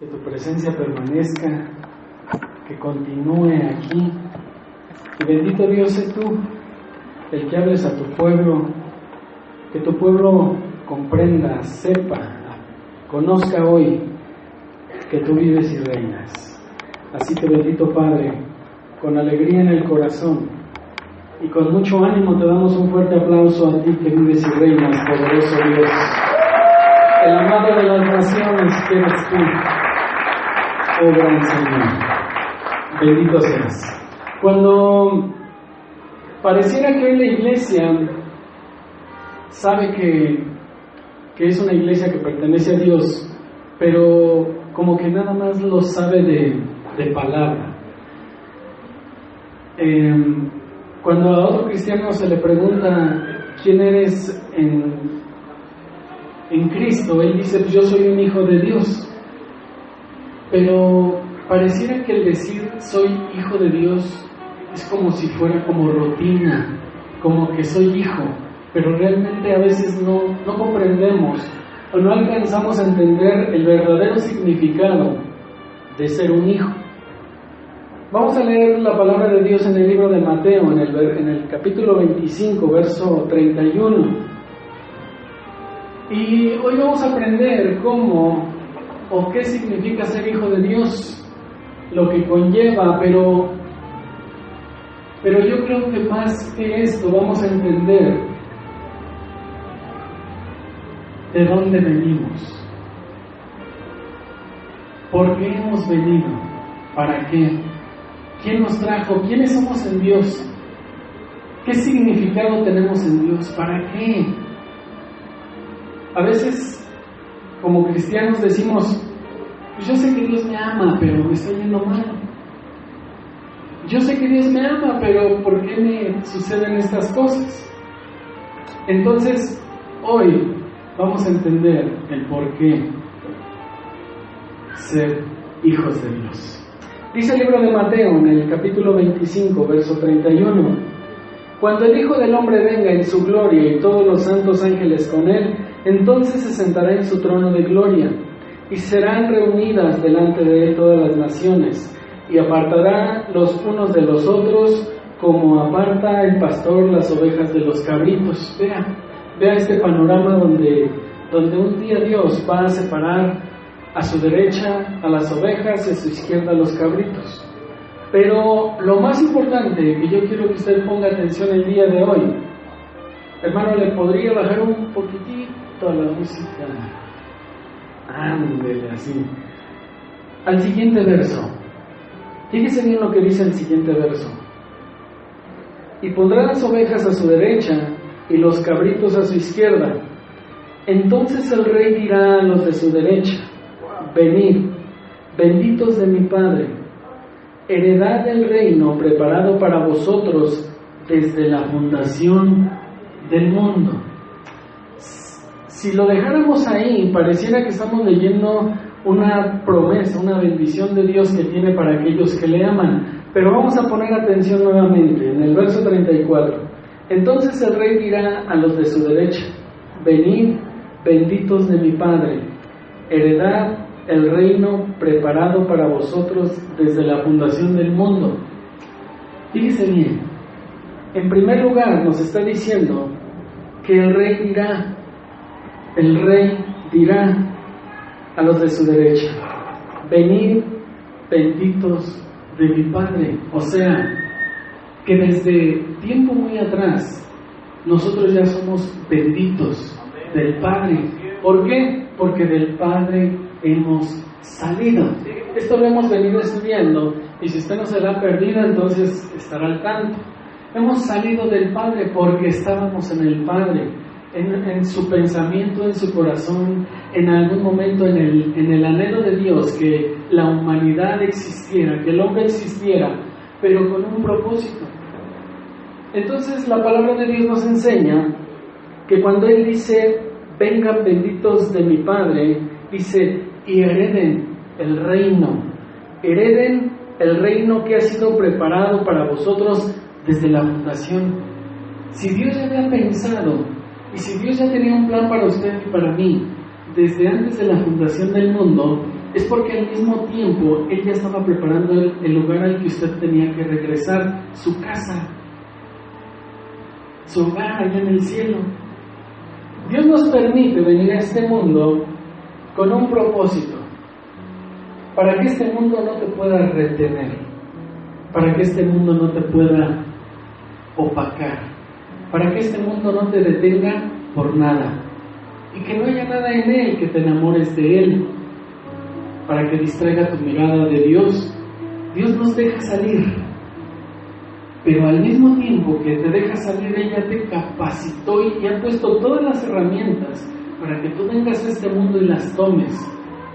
Que tu presencia permanezca, que continúe aquí. Y bendito Dios, sé tú el que hables a tu pueblo, que tu pueblo comprenda, sepa, conozca hoy que tú vives y reinas. Así que bendito Padre, con alegría en el corazón y con mucho ánimo te damos un fuerte aplauso a ti que vives y reinas, poderoso Dios, el amado de las naciones que eres tú, oh gran Señor. Bendito seas. Cuando pareciera que hoy la iglesia sabe que es una iglesia que pertenece a Dios, pero como que nada más lo sabe de palabra. Cuando a otro cristiano se le pregunta quién eres en Cristo, él dice, pues yo soy un hijo de Dios. Pero pareciera que el decir soy hijo de Dios es como si fuera como rutina, como que soy hijo, pero realmente a veces no comprendemos o no alcanzamos a entender el verdadero significado de ser un hijo. Vamos a leer la palabra de Dios en el libro de Mateo, en el capítulo 25, verso 31. Y hoy vamos a aprender cómo o qué significa ser hijo de Dios, lo que conlleva, pero yo creo que más que esto vamos a entender de dónde venimos, por qué hemos venido, para qué, quién nos trajo, quiénes somos en Dios, qué significado tenemos en Dios, para qué. A veces como cristianos decimos, pues yo sé que Dios me ama, pero me estoy yendo mal. Yo sé que Dios me ama, pero ¿por qué me suceden estas cosas? Entonces, hoy vamos a entender el por qué ser hijos de Dios. Dice el libro de Mateo en el capítulo 25, verso 31. Cuando el Hijo del Hombre venga en su gloria y todos los santos ángeles con él, entonces se sentará en su trono de gloria, y serán reunidas delante de él todas las naciones, y apartará los unos de los otros, como aparta el pastor las ovejas de los cabritos. Vea este panorama donde un día Dios va a separar a su derecha a las ovejas y a su izquierda a los cabritos. Pero lo más importante que yo quiero que usted ponga atención el día de hoy, hermano, ¿le podría bajar un poquitito a la música? Ándele así. Al siguiente verso. Fíjese bien lo que dice el siguiente verso. Y pondrá las ovejas a su derecha y los cabritos a su izquierda. Entonces el rey dirá a los de su derecha: venid, benditos de mi Padre, heredad del reino preparado para vosotros desde la fundación del mundo. Si lo dejáramos ahí, pareciera que estamos leyendo una promesa, una bendición de Dios que tiene para aquellos que le aman. Pero vamos a poner atención nuevamente en el verso 34. Entonces el rey dirá a los de su derecha: venid, benditos de mi Padre, heredad el reino preparado para vosotros desde la fundación del mundo. Fíjese bien, en primer lugar nos está diciendo que el rey dirá a los de su derecha: venid, benditos de mi Padre. O sea, que desde tiempo muy atrás nosotros ya somos benditos del Padre. ¿Por qué? Porque del Padre hemos salido. Esto lo hemos venido estudiando, y si usted no se la ha perdido, entonces estará al tanto. Hemos salido del Padre porque estábamos en el Padre, en su pensamiento, en su corazón, en algún momento en el anhelo de Dios que la humanidad existiera, que el hombre existiera, pero con un propósito. Entonces la palabra de Dios nos enseña que cuando Él dice vengan benditos de mi Padre, dice y hereden el reino que ha sido preparado para vosotros desde la fundación. Si Dios ya había pensado y si Dios ya tenía un plan para usted y para mí desde antes de la fundación del mundo, es porque al mismo tiempo Él ya estaba preparando el lugar al que usted tenía que regresar, su casa, su hogar allá en el cielo. Dios nos permite venir a este mundo con un propósito, para que este mundo no te pueda retener, para que este mundo no te pueda opacar, para que este mundo no te detenga por nada, y que no haya nada en él que te enamores de él, para que distraiga tu mirada de Dios. Dios nos deja salir, pero al mismo tiempo que te deja salir, Él ya te capacitó y ha puesto todas las herramientas para que tú vengas a este mundo y las tomes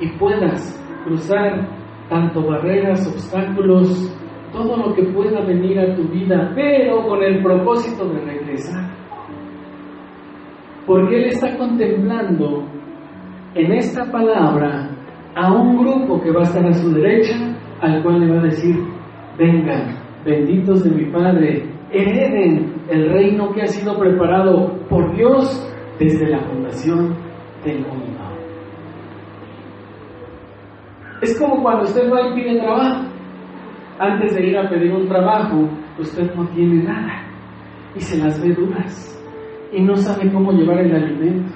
y puedas cruzar tanto barreras, obstáculos, todo lo que pueda venir a tu vida, pero con el propósito de regresar. Porque Él está contemplando en esta palabra a un grupo que va a estar a su derecha, al cual le va a decir: vengan, benditos de mi Padre, hereden el reino que ha sido preparado por Dios desde la fundación del mundo. Es como cuando usted va y pide trabajo. Antes de ir a pedir un trabajo, usted no tiene nada y se las ve duras y no sabe cómo llevar el alimento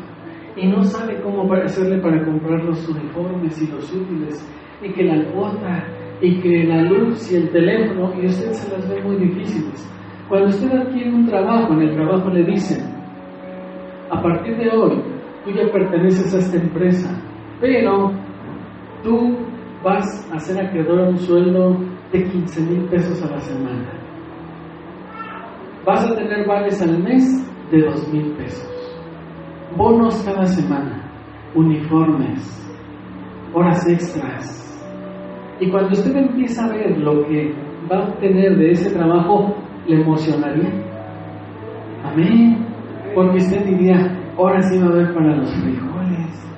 y no sabe cómo hacerle para comprar los uniformes y los útiles, y que la cuota y que la luz y el teléfono, y usted se las ve muy difíciles. Cuando usted adquiere un trabajo, en el trabajo le dicen: a partir de hoy tú ya perteneces a esta empresa, pero tú vas a ser acreedor a un sueldo de 15,000 pesos a la semana. Vas a tener vales al mes de 2,000 pesos. Bonos cada semana, uniformes, horas extras. Y cuando usted empieza a ver lo que va a obtener de ese trabajo, le emocionaría. Amén. Porque usted diría: ahora sí va a haber para los frijoles,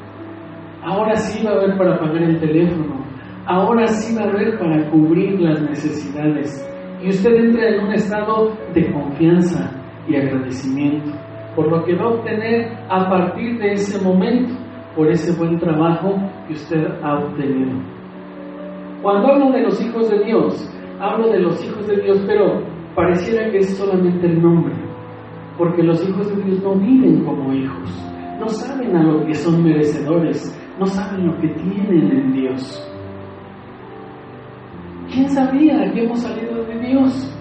ahora sí va a haber para pagar el teléfono, ahora sí va a haber para cubrir las necesidades. Y usted entra en un estado de confianza y agradecimiento por lo que va a obtener a partir de ese momento, por ese buen trabajo que usted ha obtenido. Cuando hablo de los hijos de Dios, hablo de los hijos de Dios, pero pareciera que es solamente el nombre, porque los hijos de Dios no viven como hijos, no saben a lo que son merecedores, no saben lo que tienen en Dios. ¿Quién sabía que hemos salido de Dios?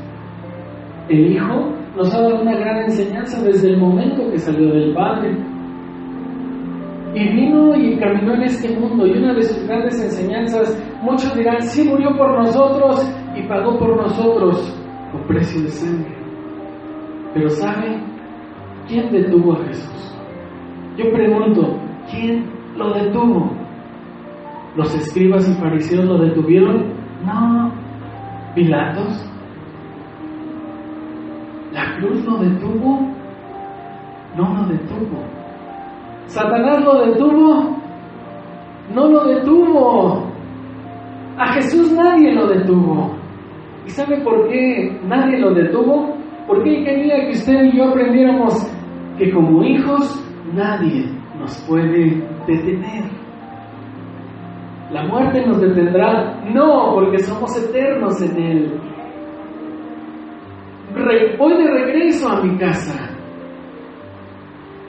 El Hijo nos ha dado una gran enseñanza desde el momento que salió del Padre. Y vino y caminó en este mundo, y una de sus grandes enseñanzas, muchos dirán: sí, murió por nosotros y pagó por nosotros con precio de sangre. Pero ¿sabe quién detuvo a Jesús? Yo pregunto, ¿quién lo detuvo? ¿Los escribas y fariseos lo detuvieron? No. ¿Pilatos? ¿La cruz lo detuvo? No lo detuvo. ¿Satanás lo detuvo? No lo detuvo. A Jesús nadie lo detuvo. ¿Y sabe por qué nadie lo detuvo? Porque Él quería que usted y yo aprendiéramos que como hijos nadie nos puede detener. ¿La muerte nos detendrá? No, porque somos eternos en Él. Voy de regreso a mi casa.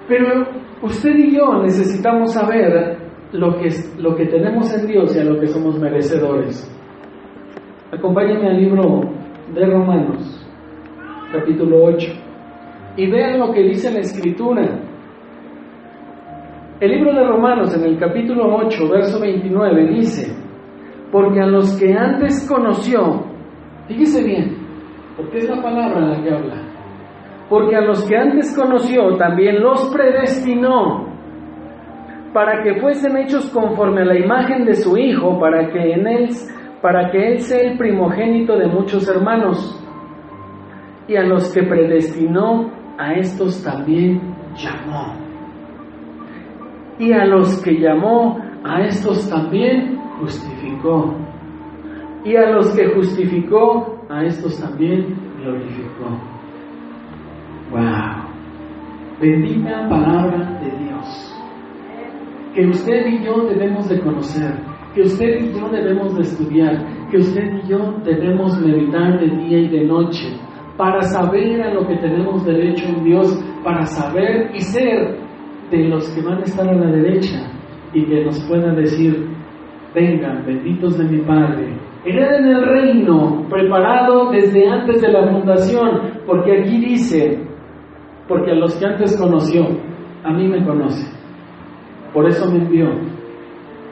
Pero usted y yo necesitamos saber lo que tenemos en Dios y a lo que somos merecedores. Acompáñenme al libro de Romanos, capítulo 8, y vean lo que dice la Escritura. El libro de Romanos, en el capítulo 8, verso 29, dice: porque a los que antes conoció, fíjese bien, porque es la palabra la que habla, porque a los que antes conoció también los predestinó para que fuesen hechos conforme a la imagen de su Hijo, para que Él sea el primogénito de muchos hermanos. Y a los que predestinó, a estos también llamó. Y a los que llamó, a estos también justificó. Y a los que justificó, a estos también glorificó. ¡Wow! Bendita palabra de Dios, que usted y yo debemos de conocer. que usted y yo debemos de estudiar, que usted y yo debemos meditar de día y de noche, para saber a lo que tenemos derecho en Dios, para saber y ser de los que van a estar a la derecha, y que nos pueda decir: vengan, benditos de mi Padre, hereden el reino preparado desde antes de la fundación, porque aquí dice, porque a los que antes conoció, a mí me conoce, por eso me envió.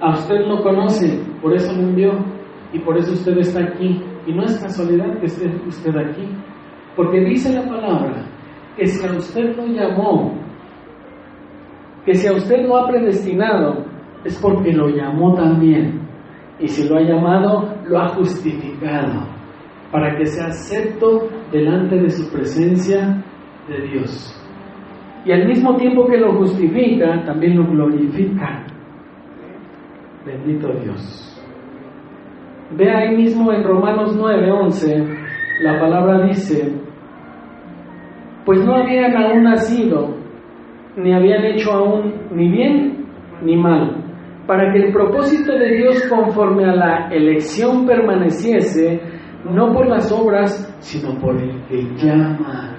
A usted lo conoce, por eso me envió, y por eso usted está aquí. Y no es casualidad que esté usted aquí, porque dice la palabra que si a usted lo llamó, que si a usted lo ha predestinado, es porque lo llamó también. Y si lo ha llamado, lo ha justificado, para que sea acepto delante de su presencia de Dios. Y al mismo tiempo que lo justifica, también lo glorifica. Bendito Dios. Ve ahí mismo en Romanos 9:11, la palabra dice: pues no habían aún nacido, ni habían hecho aún ni bien ni mal, para que el propósito de Dios conforme a la elección permaneciese, no por las obras, sino por el que llama.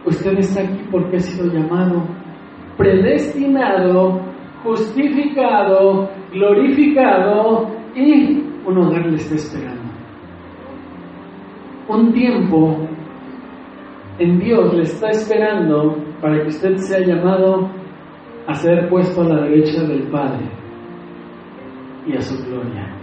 Usted está aquí porque ha sido llamado, predestinado, justificado, glorificado, y un hogar le está esperando. Un tiempo en Dios le está esperando para que usted sea llamado a ser puesto a la derecha del Padre y a su gloria.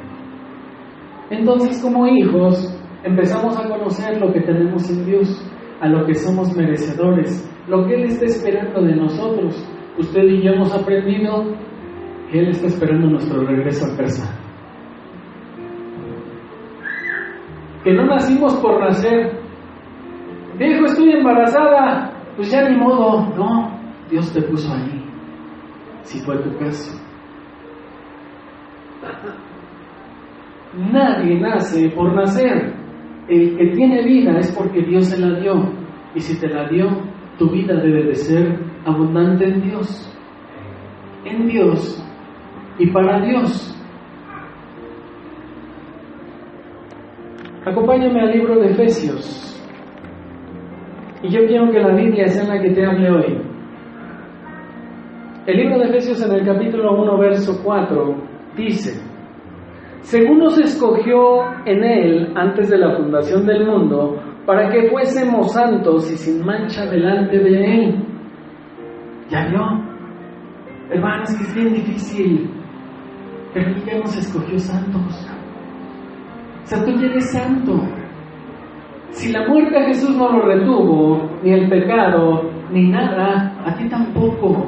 Entonces, como hijos, empezamos a conocer lo que tenemos en Dios, a lo que somos merecedores, lo que Él está esperando de nosotros. Usted y yo hemos aprendido que Él está esperando nuestro regreso a casa. Que no nacimos por nacer. Viejo, estoy embarazada, pues ya ni modo. No, Dios te puso ahí, si fue tu caso. Nadie nace por nacer. El que tiene vida es porque Dios se la dio. Y si te la dio, tu vida debe de ser abundante en Dios. En Dios y para Dios. Acompáñame al libro de Efesios. Y yo quiero que la Biblia sea la que te hable hoy. El libro de Efesios, en el capítulo 1, verso 4, dice: según nos escogió en Él antes de la fundación del mundo, para que fuésemos santos y sin mancha delante de Él. ¿Ya vio? Hermanos, que es bien difícil, pero Él ya nos escogió santos. O sea, tú ya eres santo. Si la muerte a Jesús no lo retuvo, ni el pecado, ni nada, a ti tampoco.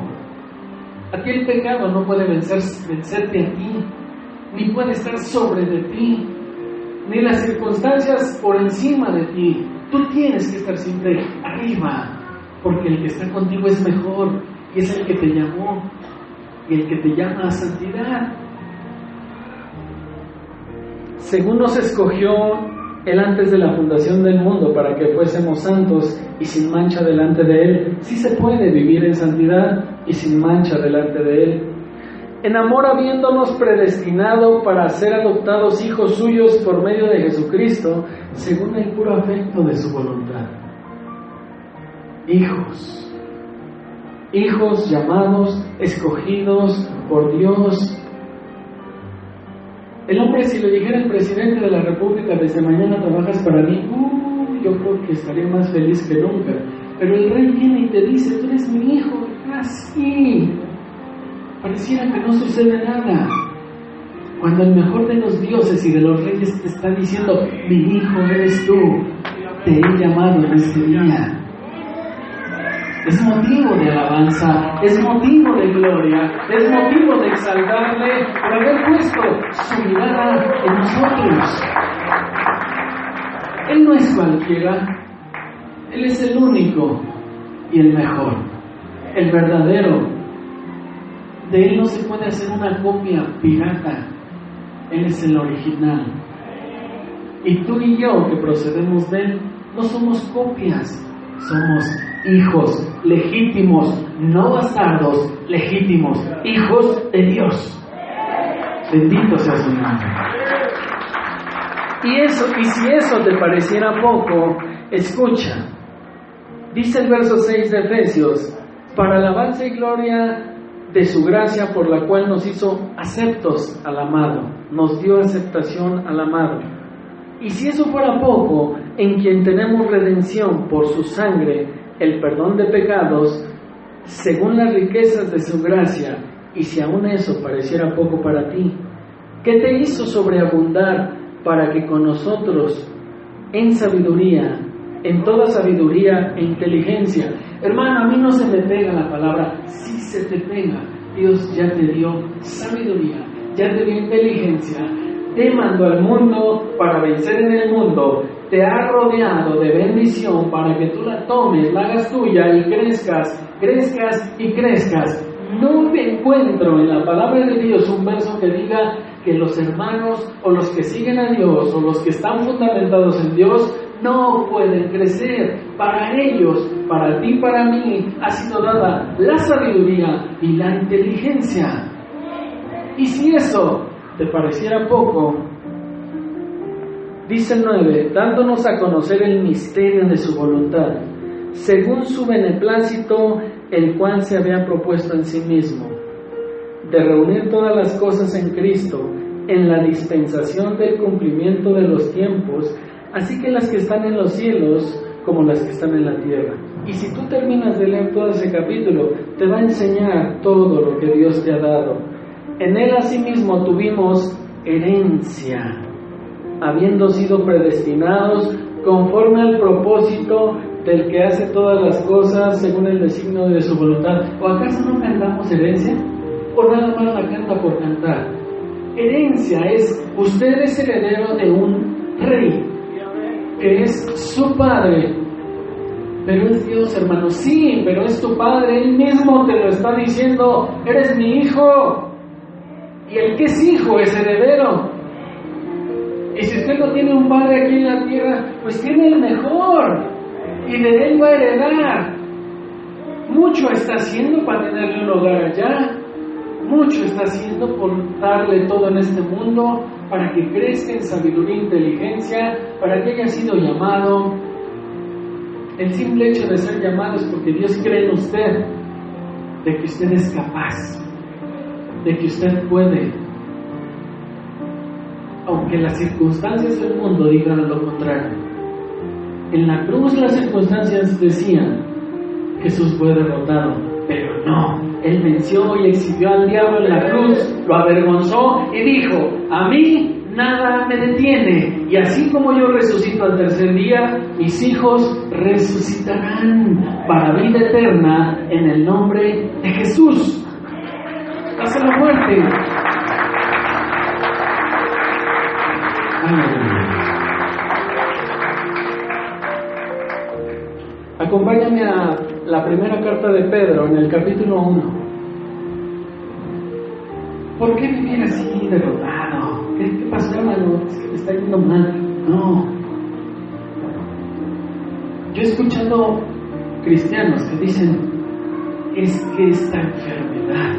A ti el pecado no puede vencerte a ti, ni puede estar sobre de ti, ni las circunstancias por encima de ti. Tú tienes que estar siempre arriba, porque el que está contigo es mejor, y es el que te llamó, y el que te llama a santidad. Según nos escogió Él antes de la fundación del mundo, para que fuésemos santos y sin mancha delante de Él. Sí se puede vivir en santidad y sin mancha delante de Él. En amor, habiéndonos predestinado para ser adoptados hijos suyos por medio de Jesucristo, según el puro afecto de su voluntad. Hijos llamados, escogidos por Dios. El hombre, si le dijera al presidente de la República: desde mañana trabajas para mí, yo creo que estaría más feliz que nunca. Pero el rey viene y te dice: tú eres mi hijo. Así pareciera que no sucede nada, cuando el mejor de los dioses y de los reyes te está diciendo: mi hijo eres tú, te he llamado en este día. Es motivo de alabanza, es motivo de gloria, es motivo de exaltarle por haber puesto su mirada en nosotros. Él no es cualquiera, Él es el único y el mejor, el verdadero. De Él no se puede hacer una copia pirata, Él es el original. Y tú y yo, que procedemos de Él, no somos copias, Somos hijos legítimos, no bastardos, legítimos, hijos de Dios. Bendito sea su nombre. Y si eso te pareciera poco, escucha. Dice el verso 6 de Efesios: para alabanza y gloria de su gracia, por la cual nos hizo aceptos al amado, nos dio aceptación al amado. Y si eso fuera poco, en quien tenemos redención por su sangre, el perdón de pecados, según las riquezas de su gracia. Y si aún eso pareciera poco para ti, ¿qué te hizo sobreabundar para que con nosotros en sabiduría, en toda sabiduría e inteligencia? Hermano, a mí no se me pega la palabra, sí se te pega. Dios ya te dio sabiduría, ya te dio inteligencia, te mandó al mundo para vencer en el mundo, te ha rodeado de bendición para que tú la tomes, la hagas tuya y crezcas y crezcas. No me encuentro en la palabra de Dios un verso que diga que los hermanos o los que siguen a Dios o los que están fundamentados en Dios no pueden crecer. Para ellos, para ti, para mí, ha sido dada la sabiduría y la inteligencia. Y si eso te pareciera poco, dice el 9, dándonos a conocer el misterio de su voluntad, según su beneplácito, el cual se había propuesto en sí mismo, de reunir todas las cosas en Cristo, en la dispensación del cumplimiento de los tiempos, así que las que están en los cielos como las que están en la tierra. Y si tú terminas de leer todo ese capítulo, te va a enseñar todo lo que Dios te ha dado. En Él asimismo tuvimos herencia, habiendo sido predestinados conforme al propósito del que hace todas las cosas según el designio de su voluntad. ¿O acaso no cantamos herencia? ¿O nada más la canta por cantar? Herencia es, usted es heredero de un rey, que es su padre. Pero es Dios, hermano. Sí, pero es tu padre. Él mismo te lo está diciendo: eres mi hijo. Y el que es hijo es heredero. Y si usted no tiene un padre aquí en la tierra, pues tiene el mejor, y de él va a heredar. Mucho está haciendo para tenerle un hogar allá. Mucho está haciendo por darle todo en este mundo, para que crezca en sabiduría e inteligencia, para que haya sido llamado. El simple hecho de ser llamado es porque Dios cree en usted, de que usted es capaz, de que usted puede. Aunque las circunstancias del mundo digan lo contrario. En la cruz las circunstancias decían: Jesús fue derrotado, pero no, Él venció y exhibió al diablo en la cruz, lo avergonzó y dijo: a mí nada me detiene, y así como yo resucito al tercer día, mis hijos resucitarán para vida eterna en el nombre de Jesús. Hazlo fuerte. Acompáñame a la primera carta de Pedro, en el capítulo 1. ¿Por qué vivir así derrotado? ¿Qué pasó, hermano? Es que me está yendo mal. No. Yo he escuchado cristianos que dicen: es que esta enfermedad,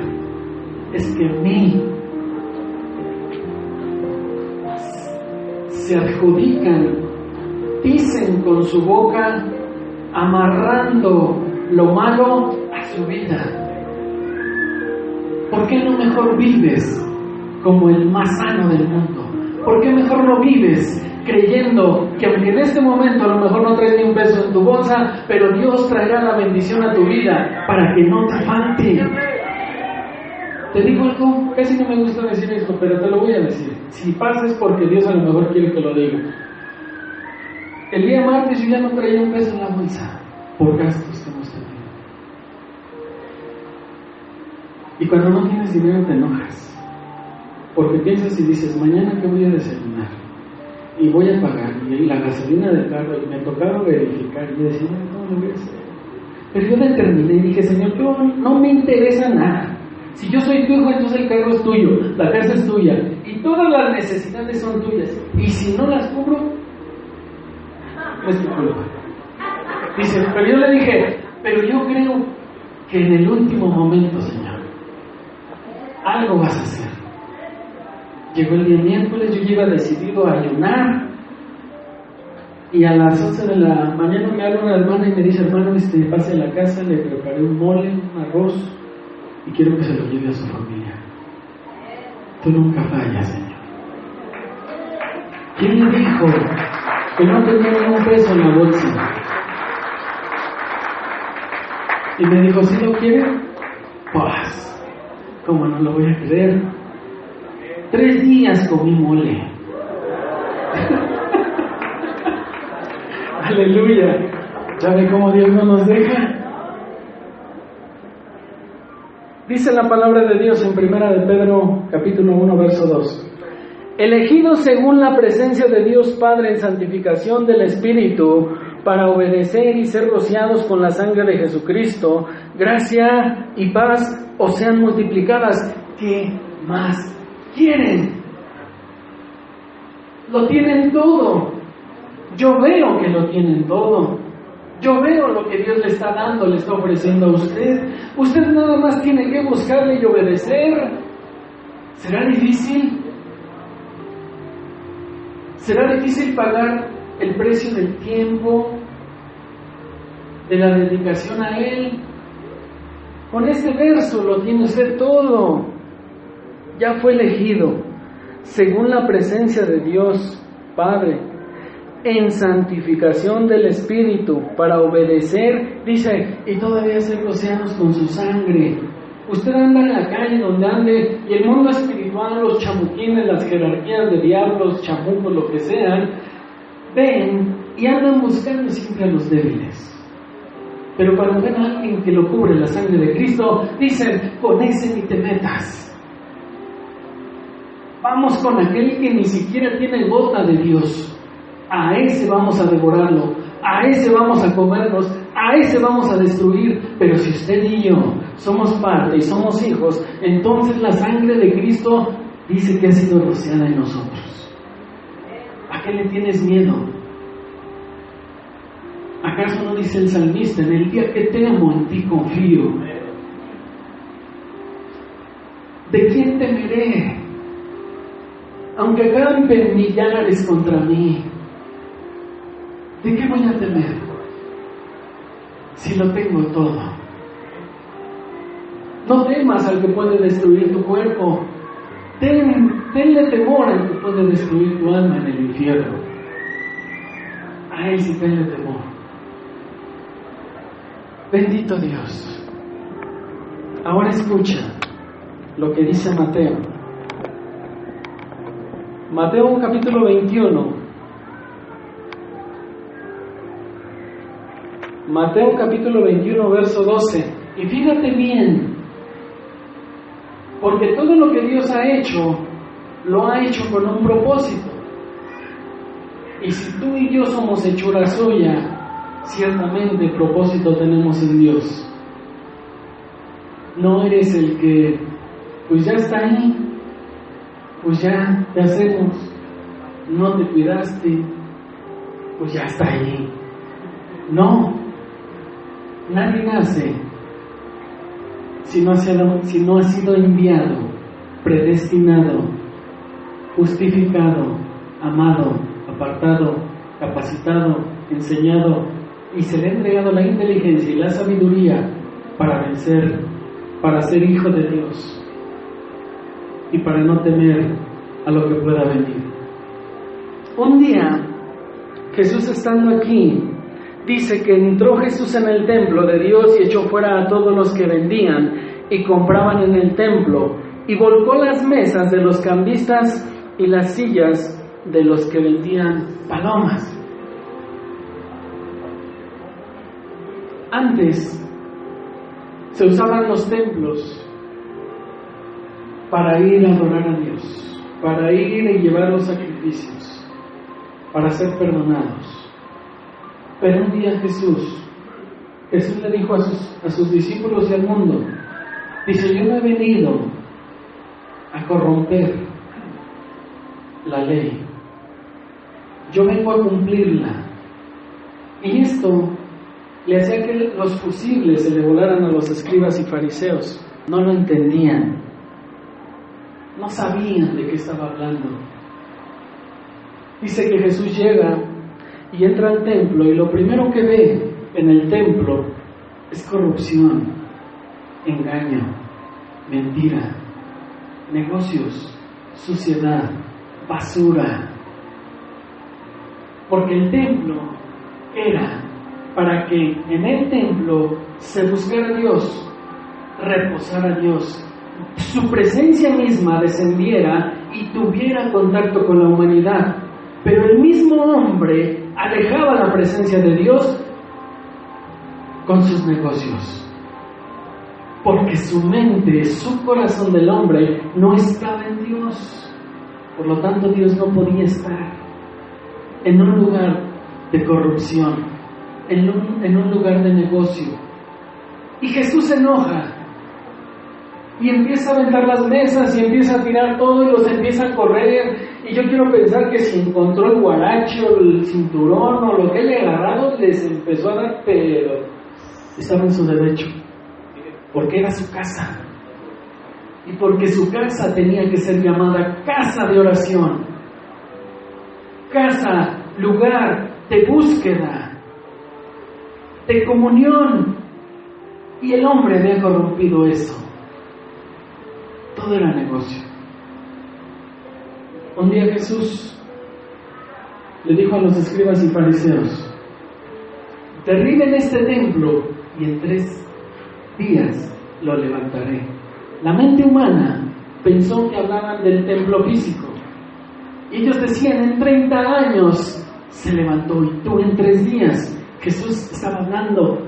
es que a mí, se adjudican, dicen con su boca, amarrando lo malo a su vida. ¿Por qué no mejor vives como el más sano del mundo? ¿Por qué mejor no vives creyendo que aunque en este momento a lo mejor no traes ni un peso en tu bolsa, pero Dios traerá la bendición a tu vida para que no te falte? Te digo algo, casi no me gusta decir esto, pero te lo voy a decir. Si pasa es porque Dios a lo mejor quiere que lo diga. El día martes yo ya no traía un peso en la bolsa por gastos que hemos tenido. Y cuando no tienes dinero te enojas, porque piensas y dices: mañana qué voy a desayunar, y voy a pagar, y la gasolina del carro, y me tocaba verificar, y yo decía: ¿cómo lo voy a hacer? Pero yo determiné y dije: Señor, yo no me interesa nada. Si yo soy tu hijo, entonces el carro es tuyo, la casa es tuya, y todas las necesidades son tuyas. Y si no las cubro, no es tu culpa. Dice, pero yo le dije, pero yo creo que en el último momento, Señor, algo vas a hacer. Llegó el día miércoles, yo iba decidido a ayunar, y a las 11 de la mañana me habla una hermana y me dice, hermano, pase a la casa, le preparé un mole, un arroz, y quiero que se lo lleve a su familia. Tú nunca fallas, Señor. ¿Quién le dijo que no tenía un peso en la bolsa? Y me dijo, ¿sí lo quiere? Pues, ¿cómo no lo voy a creer? 3 días comí mole. Aleluya. ¿Ya ve cómo Dios no nos deja? Dice la palabra de Dios en 1 de Pedro, capítulo 1, verso 2. Elegidos según la presencia de Dios Padre en santificación del Espíritu, para obedecer y ser rociados con la sangre de Jesucristo, gracia y paz os sean multiplicadas. ¿Qué más quieren? Lo tienen todo. Yo veo que lo tienen todo. Yo veo lo que Dios le está dando, le está ofreciendo a usted. Usted nada más tiene que buscarle y obedecer. ¿Será difícil? ¿Será difícil pagar el precio del tiempo, de la dedicación a Él? Con este verso lo tiene usted todo. Ya fue elegido según la presencia de Dios Padre, en santificación del Espíritu, para obedecer, dice, y todavía ser rociados con su sangre. Usted anda en la calle donde ande, y el mundo espiritual, los chamuquines, las jerarquías de diablos, chamucos, lo que sean, ven y andan buscando siempre a los débiles. Pero cuando ven a alguien que lo cubre la sangre de Cristo, dicen, con ese ni te metas. Vamos con aquel que ni siquiera tiene gota de Dios. A ese vamos a devorarlo, a ese vamos a comernos, a ese vamos a destruir. Pero si usted y yo somos parte y somos hijos, entonces la sangre de Cristo dice que ha sido rociada en nosotros. ¿A qué le tienes miedo? ¿Acaso no dice el salmista, en el día que temo, en ti confío? ¿De quién temeré? Aunque campen millares contra mí, ¿de qué voy a temer? Si lo tengo todo. No temas al que puede destruir tu cuerpo. Tenle temor al que puede destruir tu alma en el infierno. A él sí tenle temor. Bendito Dios. Ahora escucha lo que dice Mateo. Mateo capítulo 21. Mateo capítulo 21, verso 12. Y fíjate bien, porque todo lo que Dios ha hecho, lo ha hecho con un propósito. Y si tú y yo somos hechura suya, ciertamente propósito tenemos en Dios. No eres el que, pues ya está ahí, pues ya te hacemos, no te cuidaste, pues ya está ahí. No, nadie nace si no ha sido enviado, predestinado, justificado, amado, apartado, capacitado, enseñado, y se le ha entregado la inteligencia y la sabiduría para vencer, para ser hijo de Dios y para no temer a lo que pueda venir. Un día, Jesús estando aquí, dice que entró Jesús en el templo de Dios y echó fuera a todos los que vendían y compraban en el templo, y volcó las mesas de los cambistas y las sillas de los que vendían palomas. Antes se usaban los templos para ir a adorar a Dios, para ir y llevar los sacrificios, para ser perdonados. Pero un día Jesús le dijo a sus discípulos y al mundo, dice, yo no he venido a corromper la ley, yo vengo a cumplirla. Y esto le hacía que los fusibles se le volaran a los escribas y fariseos. No lo entendían, no sabían de qué estaba hablando. Dice que Jesús llega y entra al templo, y lo primero que ve en el templo es corrupción, engaño, mentira, negocios, suciedad, basura. Porque el templo era para que en el templo se buscara a Dios, reposara a Dios, su presencia misma descendiera y tuviera contacto con la humanidad. Pero el mismo hombre alejaba la presencia de Dios con sus negocios, porque su mente, su corazón del hombre no estaba en Dios. Por lo tanto, Dios no podía estar en un lugar de corrupción, en un lugar de negocio. Y Jesús se enoja y empieza a aventar las mesas y empieza a tirar todo y los empieza a correr. Y yo quiero pensar que si encontró el guarache o el cinturón o lo que haya agarrado, les empezó a dar, pero estaba en su derecho, porque era su casa, y porque su casa tenía que ser llamada casa de oración, casa, lugar de búsqueda, de comunión. Y el hombre había corrompido eso. Todo era negocio. Un día Jesús le dijo a los escribas y fariseos: derriben este templo y en 3 días lo levantaré. La mente humana pensó que hablaban del templo físico, y ellos decían: en 30 años se levantó, y tú en 3 días. Jesús estaba hablando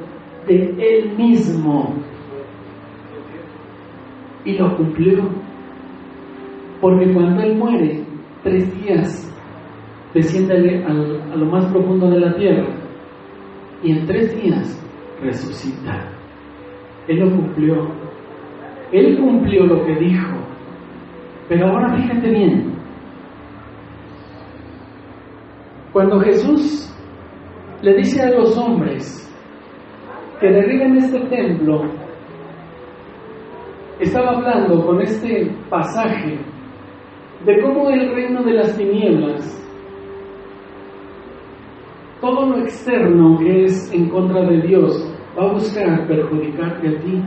de Él mismo, y lo cumplió, porque cuando Él muere, 3 días desciende a lo más profundo de la tierra, y en 3 días resucita. Él lo cumplió. Él cumplió lo que dijo. Pero ahora fíjate bien. Cuando Jesús le dice a los hombres que derriben este templo, estaba hablando con este pasaje de cómo el reino de las tinieblas, todo lo externo que es en contra de Dios, va a buscar perjudicarte a ti.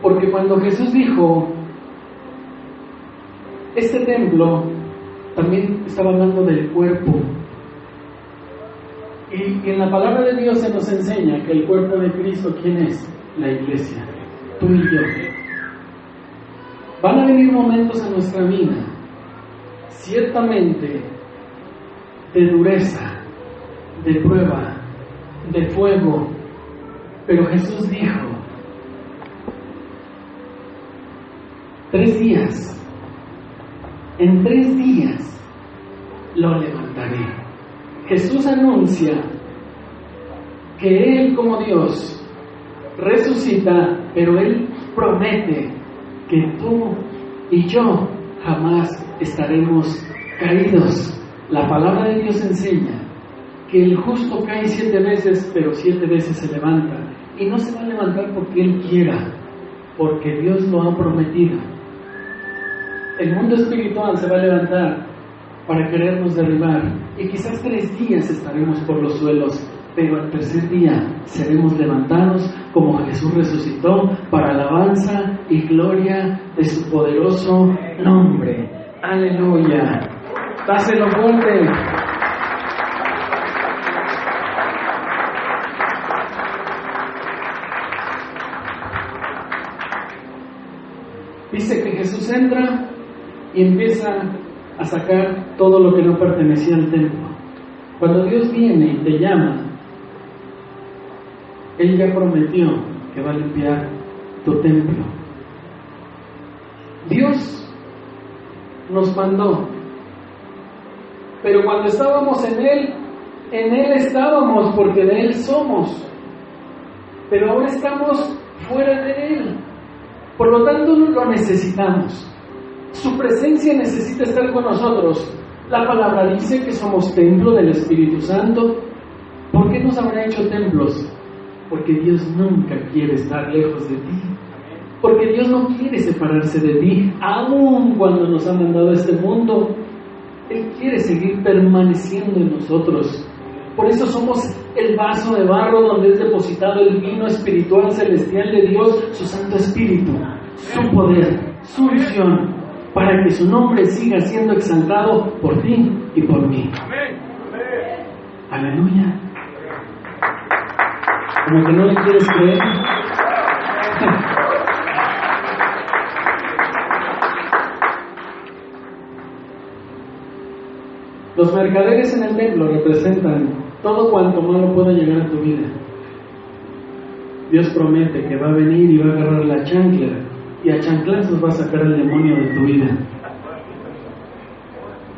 Porque cuando Jesús dijo este templo, también estaba hablando del cuerpo. Y en la palabra de Dios se nos enseña que el cuerpo de Cristo, ¿quién es? La iglesia, tú y yo. Van a venir momentos en nuestra vida, ciertamente, de dureza, de prueba, de fuego. Pero Jesús dijo: 3 días, en 3 días lo levantaré. Jesús anuncia que Él, como Dios, resucita, pero Él promete que tú y yo jamás estaremos caídos. La palabra de Dios enseña que el justo cae 7 veces, pero 7 veces se levanta. Y no se va a levantar porque Él quiera, porque Dios lo ha prometido. El mundo espiritual se va a levantar para querernos derribar, y quizás 3 días estaremos por los suelos, pero al 3er día seremos levantados como Jesús resucitó, para alabanza y gloria de su poderoso nombre. ¡Aleluya! ¡Dáselo fuerte! Dice que Jesús entra y empieza a sacar todo lo que no pertenecía al templo. Cuando Dios viene y te llama, Él ya prometió que va a limpiar tu templo. Dios nos mandó, pero cuando estábamos en Él estábamos, porque de Él somos. Pero ahora estamos fuera de Él, por lo tanto no lo necesitamos. Su presencia necesita estar con nosotros. La palabra dice que somos templo del Espíritu Santo. ¿Por qué qué nos habrá hecho templos? Porque Dios nunca quiere estar lejos de ti. Porque Dios no quiere separarse de ti, aun cuando nos ha mandado a este mundo. Él quiere seguir permaneciendo en nosotros. Por eso somos el vaso de barro donde es depositado el vino espiritual celestial de Dios, su Santo Espíritu, su poder, su unción, para que su nombre siga siendo exaltado por ti y por mí. Aleluya. Como que no le quieres creer. Los mercaderes en el templo representan todo cuanto malo pueda llegar a tu vida. Dios promete que va a venir y va a agarrar la chancla y a chanclazos va a sacar al demonio de tu vida.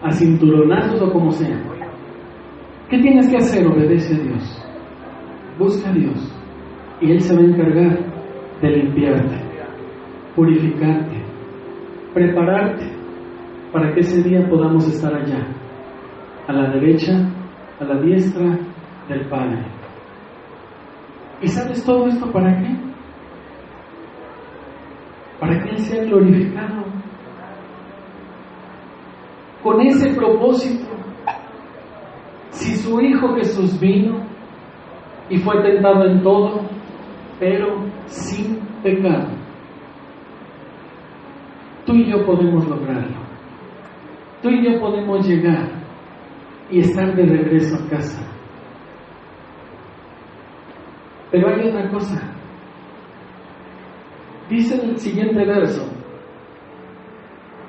A cinturonazos o como sea. ¿Qué tienes que hacer? Obedece a Dios. Busca a Dios. Y Él se va a encargar de limpiarte, purificarte, prepararte para que ese día podamos estar allá, a la derecha, a la diestra del Padre. ¿Y sabes todo esto para qué? Para que Él sea glorificado. Con ese propósito, si su Hijo Jesús vino y fue tentado en todo, pero sin pecado, tú y yo podemos lograrlo. Tú y yo podemos llegar y estar de regreso a casa. Pero hay otra cosa. Dice en el siguiente verso: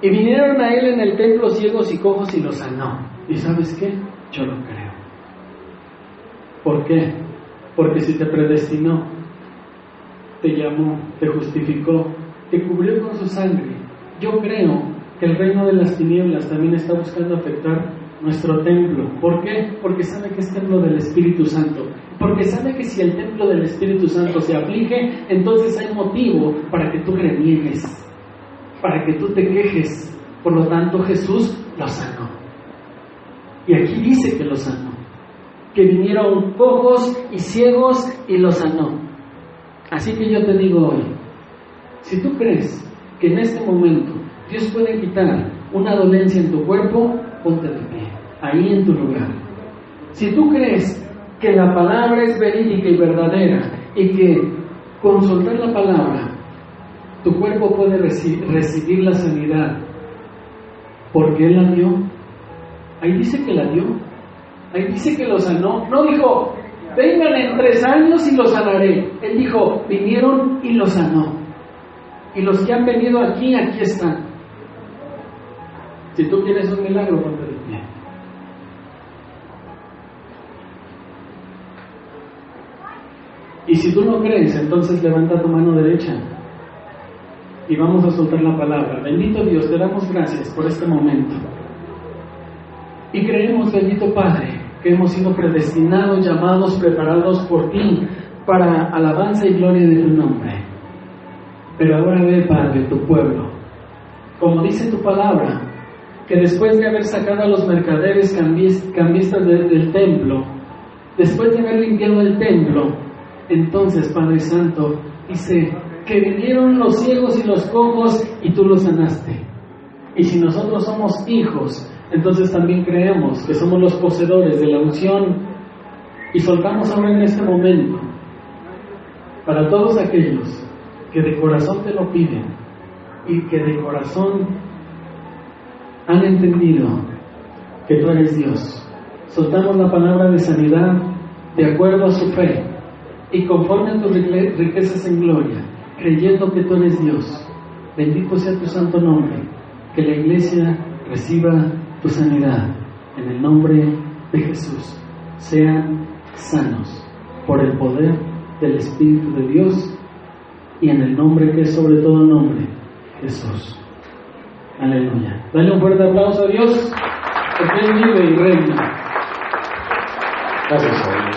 y vinieron a él en el templo ciegos y cojos y los sanó. ¿Y sabes qué? Yo lo creo. ¿Por qué? Porque si te predestinó, te llamó, te justificó, te cubrió con su sangre, yo creo que el reino de las tinieblas también está buscando afectar nuestro templo. ¿Por qué? Porque sabe que es templo del Espíritu Santo. Porque sabe que si el templo del Espíritu Santo se aflige, entonces hay motivo para que tú reniegues, para que tú te quejes. Por lo tanto, Jesús lo sanó. Y aquí dice que lo sanó. Que vinieron cojos y ciegos y lo sanó. Así que yo te digo hoy, si tú crees que en este momento Dios puede quitar una dolencia en tu cuerpo, ponte de pie, ahí en tu lugar. Si tú crees que la palabra es verídica y verdadera y que con soltar la palabra tu cuerpo puede recibir la sanidad porque Él la dio, ahí dice que la dio, ahí dice que lo sanó. No dijo, vengan en 3 años y lo sanaré. Él dijo, vinieron y lo sanó. Y los que han venido aquí, aquí están. Si tú quieres un milagro, ponte de pie. Y si tú no crees, entonces levanta tu mano derecha y vamos a soltar la palabra. Bendito Dios, te damos gracias por este momento. Y creemos, bendito Padre, que hemos sido predestinados, llamados, preparados por ti para alabanza y gloria de tu nombre. Pero ahora ve, Padre, tu pueblo, como dice tu palabra, que después de haber sacado a los mercaderes cambistas del templo, después de haber limpiado el templo, entonces, Padre Santo, dice que vinieron los ciegos y los cojos y tú los sanaste. Y si nosotros somos hijos, entonces también creemos que somos los poseedores de la unción y soltamos ahora en este momento para todos aquellos que de corazón te lo piden y que de corazón han entendido que tú eres Dios. Soltamos la palabra de sanidad de acuerdo a su fe y conforme a tus riquezas en gloria, creyendo que tú eres Dios. Bendito sea tu santo nombre. Que la iglesia reciba tu sanidad en el nombre de Jesús. Sean sanos por el poder del Espíritu de Dios y en el nombre que es sobre todo nombre, Jesús. Aleluya. Dale un fuerte aplauso a Dios, porque Él vive y reina. Gracias a Dios.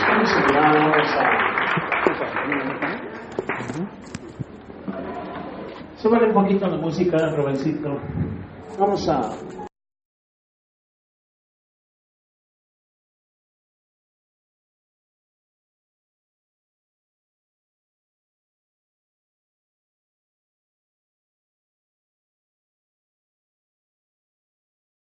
Súbale un poquito la música, Robencito. Vamos a